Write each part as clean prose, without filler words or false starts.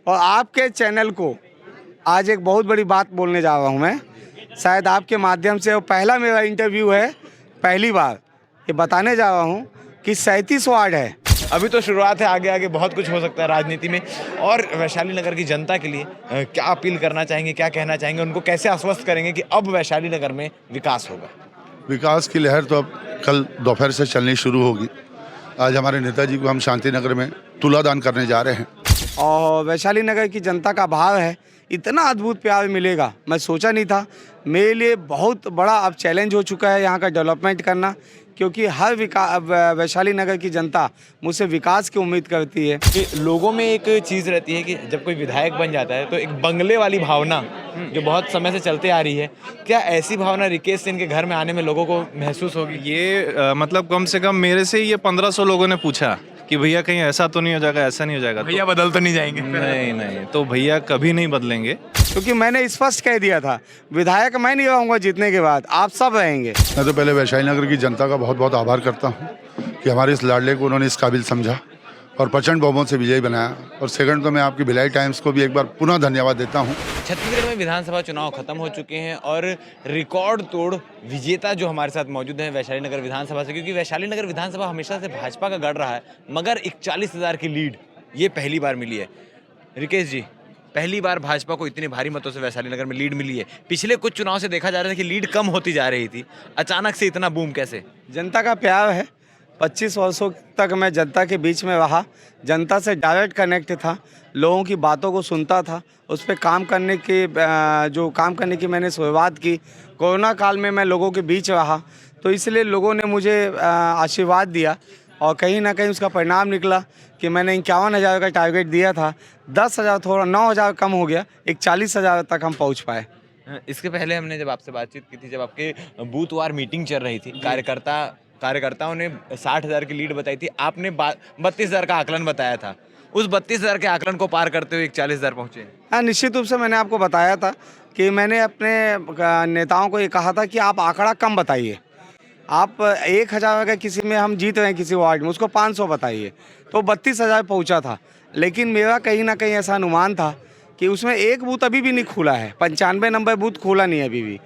और आपके चैनल को आज एक बहुत बड़ी बात बोलने जा रहा हूँ मैं। शायद आपके माध्यम से वो पहला मेरा इंटरव्यू है, पहली बार ये बताने जा रहा हूँ कि 37 वार्ड है। अभी तो शुरुआत है, आगे आगे बहुत कुछ हो सकता है राजनीति में। और वैशाली नगर की जनता के लिए क्या अपील करना चाहेंगे, क्या कहना चाहेंगे, उनको कैसे आश्वस्त करेंगे कि अब वैशाली नगर में विकास होगा? विकास की लहर तो अब कल दोपहर से चलनी शुरू होगी। आज हमारे नेताजी को हम शांति नगर में तुलादान करने जा रहे हैं। और वैशाली नगर की जनता का भाव है, इतना अद्भुत प्यार मिलेगा मैं सोचा नहीं था। मेरे लिए बहुत बड़ा अब चैलेंज हो चुका है यहाँ का डेवलपमेंट करना, क्योंकि हर वैशाली नगर की जनता मुझसे विकास की उम्मीद करती है। कि लोगों में एक चीज़ रहती है कि जब कोई विधायक बन जाता है तो एक बंगले वाली भावना जो बहुत समय से चलते आ रही है, क्या ऐसी भावना रिकेश सिंह के घर में आने में लोगों को महसूस होगी? ये मतलब कम से कम मेरे से ये 1500 लोगों ने पूछा कि भैया कहीं ऐसा तो नहीं हो जाएगा, ऐसा नहीं हो जाएगा। भैया बदल तो नहीं जाएंगे? नहीं नहीं, तो भैया कभी नहीं बदलेंगे। क्योंकि मैंने स्पष्ट कह दिया था, विधायक मैं नहीं रहूँगा जीतने के बाद, आप सब रहेंगे। मैं तो पहले वैशाली नगर की जनता का बहुत बहुत आभार करता हूँ कि हमारे इस लाडले को उन्होंने इस काबिल समझा और प्रचंड बहुमत से विजयी बनाया। और सेकंड तो मैं आपकी भिलाई टाइम्स को भी एक बार पुनः धन्यवाद देता हूँ। छत्तीसगढ़ में विधानसभा चुनाव खत्म हो चुके हैं और रिकॉर्ड तोड़ विजेता जो हमारे साथ मौजूद हैं वैशाली नगर विधानसभा से, क्योंकि वैशाली नगर विधानसभा हमेशा से भाजपा का गढ़ रहा है, मगर 41,000 की लीड ये पहली बार मिली है। रिकेश जी, पहली बार भाजपा को इतने भारी मतों से वैशाली नगर में लीड मिली है। पिछले कुछ चुनाव से देखा जा रहा था कि लीड कम होती जा रही थी, अचानक से इतना बूम कैसे? जनता का प्यार है। 25 वर्षों तक मैं जनता के बीच में रहा, जनता से डायरेक्ट कनेक्ट था, लोगों की बातों को सुनता था, उस पर काम करने की मैंने शुरुआत की। कोरोना काल में मैं लोगों के बीच रहा, तो इसलिए लोगों ने मुझे आशीर्वाद दिया और कहीं ना कहीं उसका परिणाम निकला कि मैंने 51,000 का टारगेट दिया था, 10,000 थोड़ा 9,000 कम हो गया, 41,000 तक हम पहुँच पाए। इसके पहले हमने जब आपसे बातचीत की थी, जब आपके बूथवार मीटिंग चल रही थी, कार्यकर्ताओं ने 60,000 की लीड बताई थी, आपने 32,000 का आकलन बताया था। उस 32,000 के आकलन को पार करते हुए 41,000 पहुंचे। हाँ, निश्चित रूप से मैंने आपको बताया था कि मैंने अपने नेताओं को ये कहा था कि आप आंकड़ा कम बताइए। आप 1,000 अगर किसी में हम जीत रहे हैं किसी वार्ड में, उसको 500 बताइए, तो 32,000 पहुंचा था। लेकिन मेरा कहीं ना कहीं ऐसा अनुमान था कि उसमें एक बूथ अभी भी नहीं खुला है, 95 नंबर बूथ खुला नहीं है अभी भी,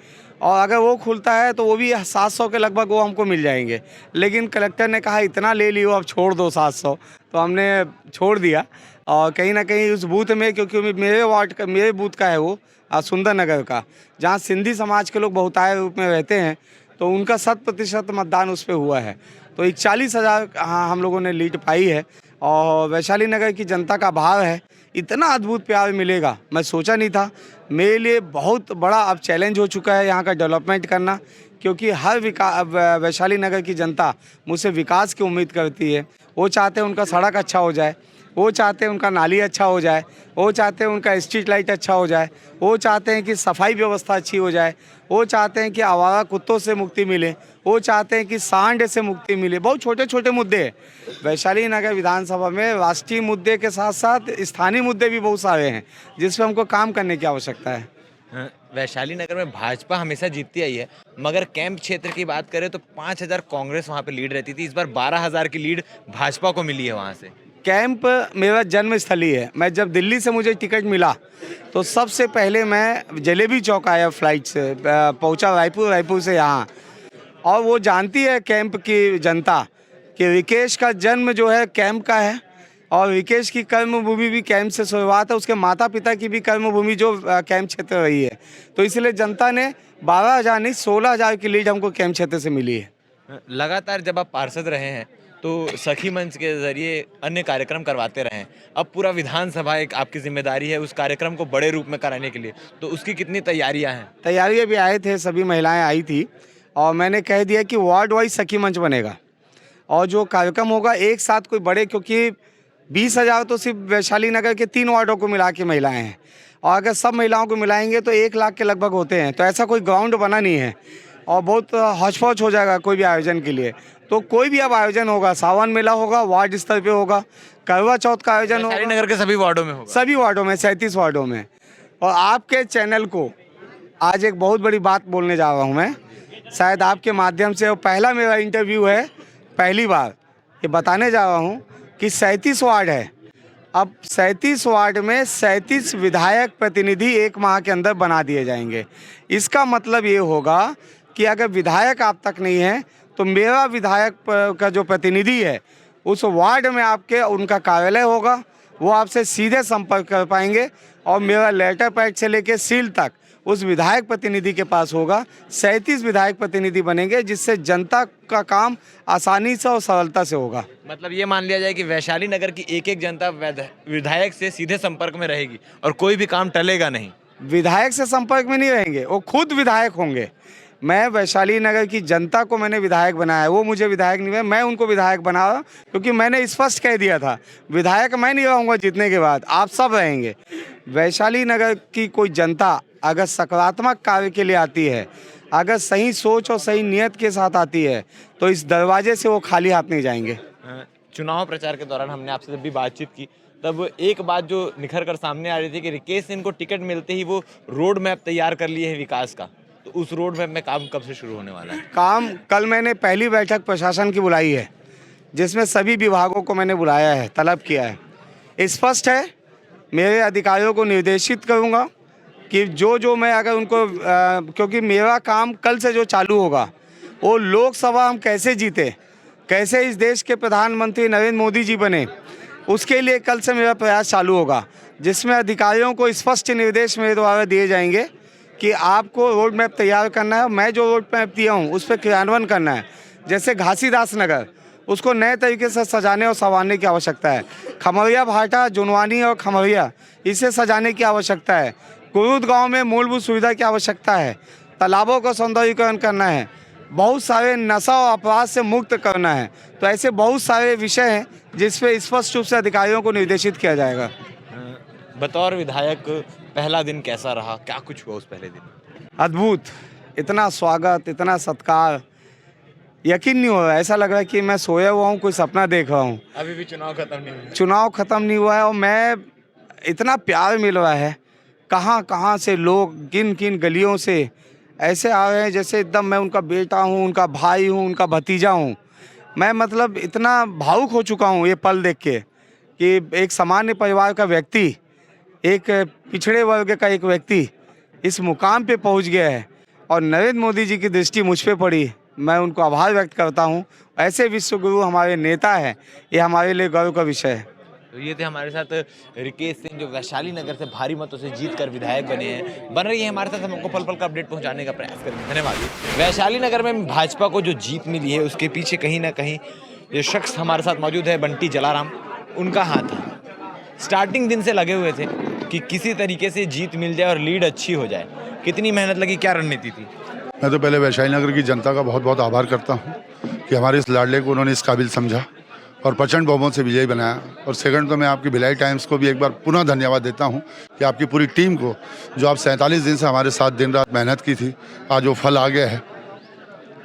और अगर वो खुलता है तो वो भी 700 के लगभग वो हमको मिल जाएंगे। लेकिन कलेक्टर ने कहा इतना ले लियो, अब छोड़ दो 700, तो हमने छोड़ दिया। और कहीं ना कहीं उस बूथ में, क्योंकि मेरे बूथ का है वो सुंदर नगर का, जहाँ सिंधी समाज के लोग बहुतायत रूप में रहते हैं, तो उनका 100% मतदान उस पर हुआ है। तो 41,000 हम लोगों ने लीड पाई है। और वैशाली नगर की जनता का भाव है, इतना अद्भुत प्यार मिलेगा मैं सोचा नहीं था। मेरे लिए बहुत बड़ा अब चैलेंज हो चुका है यहाँ का डेवलपमेंट करना, क्योंकि हर वैशाली नगर की जनता मुझसे विकास की उम्मीद करती है। वो चाहते हैं उनका सड़क अच्छा हो जाए, वो चाहते हैं उनका नाली अच्छा हो जाए, वो चाहते हैं उनका स्ट्रीट लाइट अच्छा हो जाए, वो चाहते हैं कि सफाई व्यवस्था अच्छी हो जाए, वो चाहते हैं कि आवारा कुत्तों से मुक्ति मिले, वो चाहते हैं कि सांड से मुक्ति मिले। बहुत छोटे छोटे मुद्दे हैं वैशाली नगर विधानसभा में। राष्ट्रीय मुद्दे के साथ साथ स्थानीय मुद्दे भी बहुत सारे हैं जिस पर हमको काम करने की आवश्यकता है। वैशाली नगर में भाजपा हमेशा जीतती आई है, मगर कैंप क्षेत्र की बात करें तो 5,000 कांग्रेस वहाँ पे लीड रहती थी। इस बार 12,000 की लीड भाजपा को मिली है वहाँ से। कैंप मेरा जन्मस्थली है। मैं जब दिल्ली से मुझे टिकट मिला तो सबसे पहले मैं जलेबी चौक आया, फ्लाइट से पहुंचा रायपुर से यहाँ। और वो जानती है कैंप की जनता कि रिकेश का जन्म जो है कैंप का है, और रिकेश की कर्मभूमि भी कैंप से शुरुआत है, उसके माता पिता की भी कर्मभूमि जो कैंप क्षेत्र रही है। तो इसलिए जनता ने 12,000 नहीं 16,000 की लीड हमको कैंप क्षेत्र से मिली है। लगातार जब आप पार्षद रहे हैं तो सखी मंच के जरिए अन्य कार्यक्रम करवाते रहे हैं, अब पूरा विधानसभा एक आपकी जिम्मेदारी है उस कार्यक्रम को बड़े रूप में कराने के लिए, तो उसकी कितनी तैयारियां हैं? तैयारियाँ भी आए थे, सभी महिलाएं आई थी, और मैंने कह दिया कि वार्ड वाइज सखी मंच बनेगा और जो कार्यक्रम होगा एक साथ कोई बड़े, क्योंकि 20,000 तो सिर्फ वैशाली नगर के 3 वार्डों को मिला के महिलाएँ हैं, और अगर सब महिलाओं को मिलाएंगे तो 1 लाख के लगभग होते हैं। तो ऐसा कोई ग्राउंड बना नहीं है और बहुत हौच-पौच हो जाएगा कोई भी आयोजन के लिए। तो कोई भी अब आयोजन होगा, सावन मेला होगा, वार्ड स्तर पे होगा, करवा चौथ का आयोजन होगा, वैशाली नगर के सभी वार्डों में होगा? सभी वार्डों में, 37 वार्डों में। और आपके चैनल को आज एक बहुत बड़ी बात बोलने जा रहा हूँ मैं। शायद आपके माध्यम से वो पहला मेरा इंटरव्यू है, पहली बार ये बताने जा रहा हूँ कि 37 वार्ड है। अब 37 वार्ड में 37 विधायक प्रतिनिधि 1 माह के अंदर बना दिए जाएंगे। इसका मतलब ये होगा कि अगर विधायक आप तक नहीं है तो मेरा विधायक का जो प्रतिनिधि है उस वार्ड में आपके उनका कार्यालय होगा, वो आपसे सीधे संपर्क कर पाएंगे और मेरा लेटर पैड से लेके सील तक उस विधायक प्रतिनिधि के पास होगा। 37 विधायक प्रतिनिधि बनेंगे जिससे जनता का काम आसानी से और सरलता से होगा। मतलब ये मान लिया जाए कि वैशाली नगर की एक एक जनता विधायक से सीधे संपर्क में रहेगी और कोई भी काम टलेगा नहीं। विधायक से संपर्क में नहीं रहेंगे, वो खुद विधायक होंगे। मैं वैशाली नगर की जनता को मैंने विधायक बनाया, वो मुझे विधायक नहीं बनाया, मैं उनको विधायक बना रहा, क्योंकि मैंने स्पष्ट कह दिया था विधायक मैं नहीं रहूँगा जीतने के बाद, आप सब रहेंगे। वैशाली नगर की कोई जनता अगर सकारात्मक कार्य के लिए आती है, अगर सही सोच और सही नियत के साथ आती है तो इस दरवाजे से वो खाली हाथ नहीं जाएंगे। चुनाव प्रचार के दौरान हमने आपसे जब भी बातचीत की तब एक बात जो निखर कर सामने आ रही थी कि रिकेश सिंह को टिकट मिलते ही वो रोड मैप तैयार कर लिए है विकास का, तो उस रोड मैप में काम कब से शुरू होने वाला है? काम कल मैंने पहली बैठक प्रशासन की बुलाई है जिसमें सभी विभागों को मैंने बुलाया है, तलब किया है। स्पष्ट है, मेरे अधिकारियों को निर्देशित करूँगा कि जो मैं अगर उनको क्योंकि मेरा काम कल से जो चालू होगा वो लोकसभा हम कैसे जीते, कैसे इस देश के प्रधानमंत्री नरेंद्र मोदी जी बने, उसके लिए कल से मेरा प्रयास चालू होगा, जिसमें अधिकारियों को स्पष्ट निर्देश मेरे द्वारा दिए जाएंगे कि आपको रोड मैप तैयार करना है। मैं जो रोड मैप दिया हूँ उस पर क्रियान्वयन करना है। जैसे घासीदास नगर, उसको नए तरीके से सजाने और संवारने की आवश्यकता है। खमरिया भाटा, जुनवानी और खमरिया, इसे सजाने की आवश्यकता है। कुरुद गांव में मूलभूत सुविधा की आवश्यकता है। तालाबों का सौंदर्यीकरण करना है। बहुत सारे नशा और अपराध से मुक्त करना है। तो ऐसे बहुत सारे विषय हैं जिस पे स्पष्ट रूप से अधिकारियों को निर्देशित किया जाएगा। बतौर विधायक पहला दिन कैसा रहा, क्या कुछ हुआ उस पहले दिन? अद्भुत, इतना स्वागत, इतना सत्कार, यकीन नहीं हो रहा। ऐसा लग रहा है कि मैं सोया हुआ हूँ, कोई सपना देख रहा हूँ। अभी भी चुनाव खत्म नहीं हुआ? चुनाव ख़त्म नहीं हुआ है और मैं इतना प्यार मिल रहा है। कहाँ कहाँ से लोग किन किन गलियों से ऐसे आ रहे हैं जैसे एकदम मैं उनका बेटा हूँ, उनका भाई हूँ, उनका भतीजा हूँ। मैं मतलब इतना भावुक हो चुका हूँ ये पल देख के कि एक सामान्य परिवार का व्यक्ति, एक पिछड़े वर्ग का एक व्यक्ति इस मुकाम पे पहुँच गया है और नरेंद्र मोदी जी की दृष्टि मुझ पे पड़ी। मैं उनको आभार व्यक्त करता हूँ। ऐसे विश्वगुरु हमारे नेता हैं, ये हमारे लिए गर्व का विषय है। तो ये थे हमारे साथ रिकेश सिंह जो वैशाली नगर से भारी मतों से जीत कर विधायक बने हैं, बन रही है हमारे साथ। हम आपको पल पल का अपडेट पहुंचाने का प्रयास करेंगे। धन्यवाद। वैशाली नगर में भाजपा को जो जीत मिली है उसके पीछे कहीं ना कहीं जो शख्स हमारे साथ मौजूद है, बंटी जलाराम, उनका हाथ है। स्टार्टिंग दिन से लगे हुए थे कि किसी तरीके से जीत मिल जाए और लीड अच्छी हो जाए। कितनी मेहनत लगी, क्या रणनीति थी? मैं तो पहले वैशाली नगर की जनता का बहुत बहुत आभार करता हूँ कि हमारे इस लाडले को उन्होंने इस काबिल समझा और प्रचंड बहुमत से विजयी बनाया। और सेकंड तो मैं आपकी भिलाई टाइम्स को भी एक बार पुनः धन्यवाद देता हूं कि आपकी पूरी टीम को, जो आप 47 दिन से हमारे साथ दिन रात मेहनत की थी, आज वो फल आ गया है।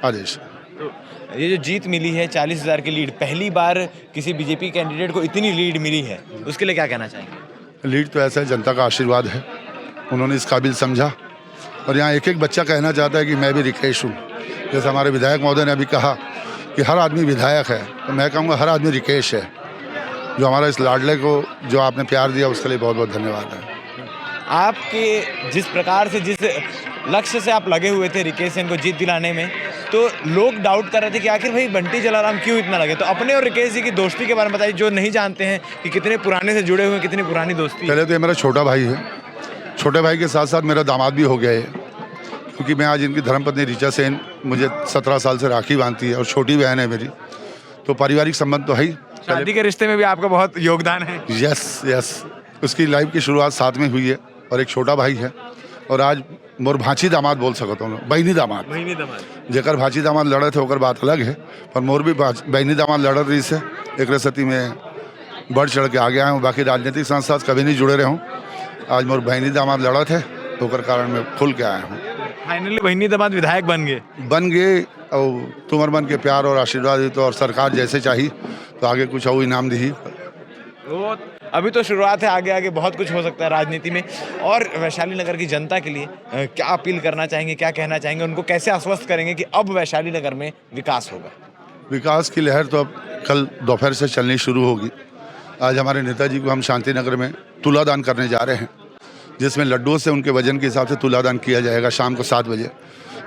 आदेश। तो ये जो जीत मिली है 40,000 की लीड, पहली बार किसी बीजेपी कैंडिडेट को इतनी लीड मिली है, उसके लिए क्या कहना चाहेंगे? लीड तो ऐसा है, जनता का आशीर्वाद है, उन्होंने इस काबिल समझा। और यहाँ एक एक बच्चा कहना चाहता है कि मैं भी रिकेश हूँ। जैसे हमारे विधायक महोदय ने अभी कहा कि हर आदमी विधायक है, तो मैं कहूँगा हर आदमी रिकेश है। जो हमारा इस लाडले को जो आपने प्यार दिया उसके लिए बहुत बहुत धन्यवाद है। आपके जिस प्रकार से, जिस लक्ष्य से आप लगे हुए थे रिकेश सिंह को जीत दिलाने में, तो लोग डाउट कर रहे थे कि आखिर भाई बंटी जलाराम क्यों इतना लगे। तो अपने और रिकेश जी की दोस्ती के बारे में बताइए, जो नहीं जानते हैं कि कितने पुराने से जुड़े हुए, कितनी पुरानी दोस्ती। पहले तो ये मेरा छोटा भाई है, छोटे भाई के साथ साथ मेरा दामाद भी हो गया है, क्योंकि मैं आज इनकी धर्मपत्नी ऋचा सेन मुझे 17 साल से राखी बांधती है और छोटी बहन है मेरी, तो पारिवारिक संबंध तो है ही। शादी के रिश्ते में भी आपका बहुत योगदान है। यस, उसकी लाइफ की शुरुआत साथ में हुई है और एक छोटा भाई है। और आज मोर भांची दामाद बोल सकता हूँ, बहनी दामाद, जेकर भांची दामाद लड़े थे ओकर बात अलग है, पर मोर भी बहनी दामाद लड़ रही से एक रसती में बढ़ चढ़ के आ गया हूँ। बाकी राजनीतिक साथ साथ कभी नहीं जुड़े रहे हूँ। आज मोर बहनी दामाद लड़ा थे तो ओकर कारण मैं खुल के आया हूँ। फाइनली बहनी दामाद विधायक बन गए और तुमर मन के प्यार और आशीर्वाद दी तो और सरकार जैसे चाहिए तो आगे कुछ और इनाम दी। वो अभी तो शुरुआत है, आगे आगे बहुत कुछ हो सकता है राजनीति में। और वैशाली नगर की जनता के लिए क्या अपील करना चाहेंगे, क्या कहना चाहेंगे, उनको कैसे आश्वस्त करेंगे कि अब वैशाली नगर में विकास होगा? विकास की लहर तो अब कल दोपहर से चलनी शुरू होगी। आज हमारे नेताजी को हम शांति नगर में तुलादान करने जा रहे हैं, जिसमें लड्डुओं से उनके वजन के हिसाब से तुलादान किया जाएगा शाम को 7 बजे।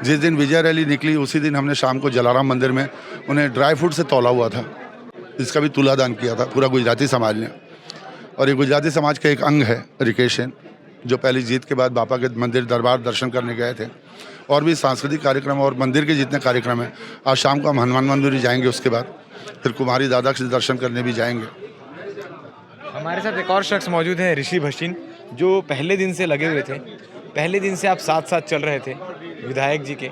जिस दिन विजय रैली निकली उसी दिन हमने शाम को जलाराम मंदिर में उन्हें ड्राई फ्रूट से तौला हुआ था, इसका भी तुलादान किया था पूरा गुजराती समाज ने। और ये गुजराती समाज का एक अंग है रिकेश सेन, जो पहली जीत के बाद बापा के मंदिर दरबार दर्शन करने गए थे। और भी सांस्कृतिक कार्यक्रम और मंदिर के जितने कार्यक्रम हैं, आज शाम को हम हनुमान मंदिर ही जाएंगे, उसके बाद फिर कुमारी दादा के दर्शन करने भी जाएंगे। हमारे साथ एक और शख्स मौजूद है, ऋषि भसीन, जो पहले दिन से लगे हुए थे। पहले दिन से आप साथ साथ चल रहे थे विधायक जी के।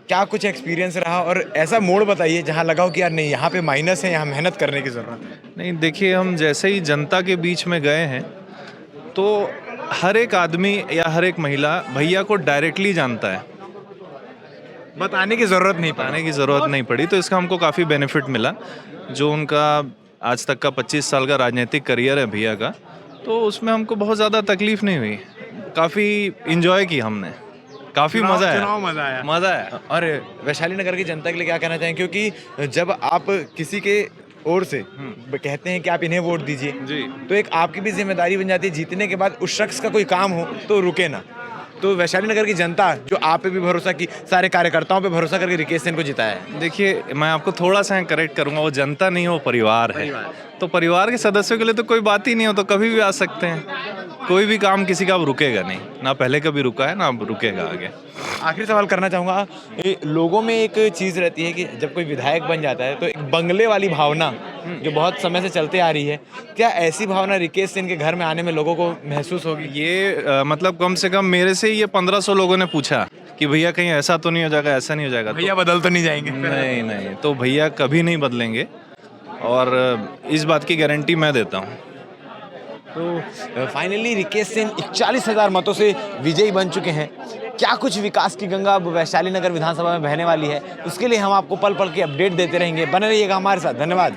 क्या कुछ एक्सपीरियंस रहा और ऐसा मोड़ बताइए जहां लगा हो कि यार नहीं, यहाँ पे माइनस है, यहाँ मेहनत करने की ज़रूरत है? नहीं, देखिए, हम जैसे ही जनता के बीच में गए हैं तो हर एक आदमी या हर एक महिला भैया को डायरेक्टली जानता है, बताने की ज़रूरत नहीं बताने की ज़रूरत नहीं पड़ी। तो इसका हमको काफ़ी बेनिफिट मिला। जो उनका आज तक का 25 साल का राजनीतिक करियर है भैया का, तो उसमें हमको बहुत ज़्यादा तकलीफ नहीं हुई। काफ़ी इंजॉय की हमने, काफ़ी मज़ा आया, मज़ा आया। और वैशाली नगर की जनता के लिए क्या कहना चाहेंगे? क्योंकि जब आप किसी के ओर से कहते हैं कि आप इन्हें वोट दीजिए जी, तो एक आपकी भी जिम्मेदारी बन जाती है जीतने के बाद उस शख्स का कोई काम हो तो रुके ना। तो वैशाली नगर की जनता जो आप पे भी भरोसा की, सारे कार्यकर्ताओं पे भरोसा करके रिकेश सेन को जिताया है। देखिए, मैं आपको थोड़ा सा करेक्ट करूंगा, वो जनता नहीं, वो परिवार है। तो परिवार के सदस्यों के लिए तो कोई बात ही नहीं हो, तो कभी भी आ सकते हैं। कोई भी काम किसी का अब रुकेगा नहीं, ना पहले कभी रुका है ना अब रुकेगा आगे। आखिरी सवाल करना चाहूँगा, लोगों में एक चीज़ रहती है कि जब कोई विधायक बन जाता है तो एक बंगले वाली भावना जो बहुत समय से चलते आ रही है, क्या ऐसी भावना रिकेश सेन के घर में आने में लोगों को महसूस होगी? ये मतलब कम से कम मेरे से ही ये 1500 लोगों ने पूछा कि भैया कहीं ऐसा तो नहीं हो जाएगा, ऐसा नहीं हो जाएगा। भैया बदल तो नहीं जाएंगे? नहीं नहीं, तो भैया कभी नहीं बदलेंगे और इस बात की गारंटी मैं देता हूँ। तो फाइनली रिकेश सेन 41,000 मतों से विजयी बन चुके हैं। क्या कुछ विकास की गंगा अब वैशाली नगर विधानसभा में बहने वाली है, उसके लिए हम आपको पल पल की अपडेट देते रहेंगे। बने रहिएगा हमारे साथ। धन्यवाद।